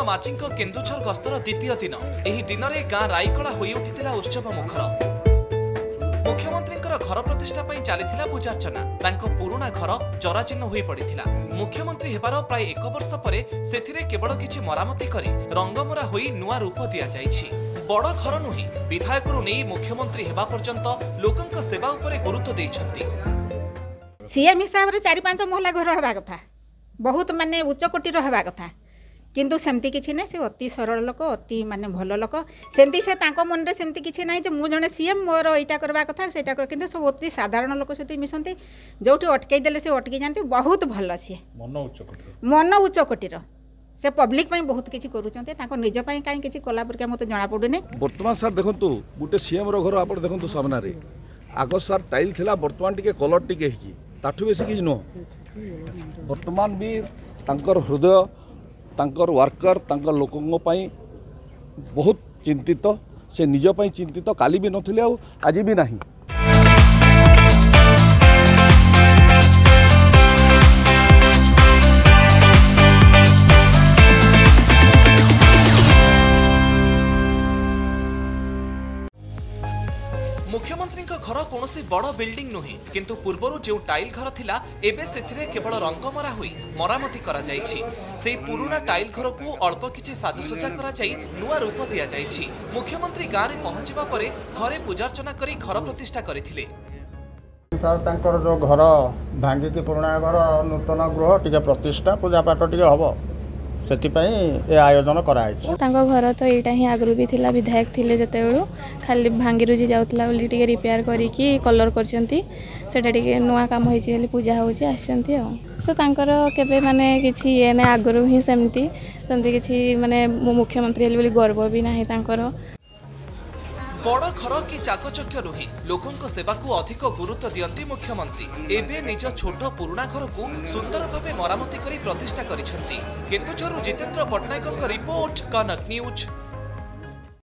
ମାଝୀଙ୍କ କେନ୍ଦୁଝର ଗସ୍तर द्वितीय दिन ଏହି ଦିନରେ ଗାଁ ରାଇକଳା ହୋଇ ଉଠିଥିଲା ଉତ୍ସବ ମୁଖର। मुख्यमंत्री घर प्रतिष्ठा चली पूजार्चना पुराणा घर जराजीर्ण हो पड़ा। मुख्यमंत्री हेबार प्राय 1 वर्ष पर से केवल किछि मरामती कर रंगमरा हो नुआ रूप दि जाइछि। बड़ घर नुहे विधायक नहीं मुख्यमंत्री हेबा पर्यंत लोकंक सेवा उपरे गुरुत्व देइछन्ति। सीएम हिसाब से 4-5 महला घर हवा कथा, बहुत माने उच्च कोटीर हवा कथा, किंतु सेमती किछि नै। से अति सरल लोक, अति माने भल लोक, सेमती से तांको मन रे सेमती किछि नै जे मु जने सीएम मोर एटा करबा कथा सेटा कर, किंतु सब अति साधारण लोक सहित मिसंती। जोठी अटकै देले से अटकी जानती, बहुत भल सी मन उच्च कोटीर से पब्लिक पई बहुत किछि करूचंते, तांको निज पई काई किछि कोला परके मते जणा पडुने। वर्तमान सर देखंतु गुटे सीएम रो घर आपण देखंतु सामना रे आगो सर टाइल थिला, वर्तमान टिके कलर टिके हिची ताठु बेसी किछि नो। वर्तमान भी तांकर हृदय, तांकर वर्कर, तांकर लोकों पाई बहुत चिंतित, से निज पाई चिंतित, काली भी नथिले आज भी नहीं। मुख्यमंत्री घर कौन बड़ बिल्डिंग नुहे, किंतु पूर्वर जो टाइल घर थिला एबे सेथिरे केवल रंगमरा हुई मरामती करा जाइछि। से पुराना टाइल घर को अल्प किछि साजसज्जा करा जाई नुआ रूप दिया जाइछि। मुख्यमंत्री गाँव में पहुंचवा परे घरे पूजार्चना करी घर प्रतिष्ठा करथिले। तांकर जो घर भांगी की पुराना घर नूतन गृह टिके प्रतिष्ठा पूजा पाठ टिके हबो, सेतिपई ए आयोजन कराई। तांको घर तो एटा ही आगरु भी थिला, विधायक थिले जते बेलु खाली भांगी रुजी जाउतला बोली टिके रिपेयर करी की कलर करचंती, सेटा टिके नुआ काम होईची बोली पूजा होची आछंती। आ सो तांकर केबे माने किछि ए ने आगरु ही सेमती किछि माने मुख्यमंत्री हेली बोली गर्व भी नाही तांकर। बड़ घर कि चाकचक्य नुहे, लोकों सेवा को अधिक गुरुत्व दियंती मुख्यमंत्री। एबे निज छोट पुराना घर को सुंदर भावे मरामती करी प्रतिष्ठा करिसेंती। केन्दुझरु जितेंद्र पट्टनायक रिपोर्ट, कनक न्यूज।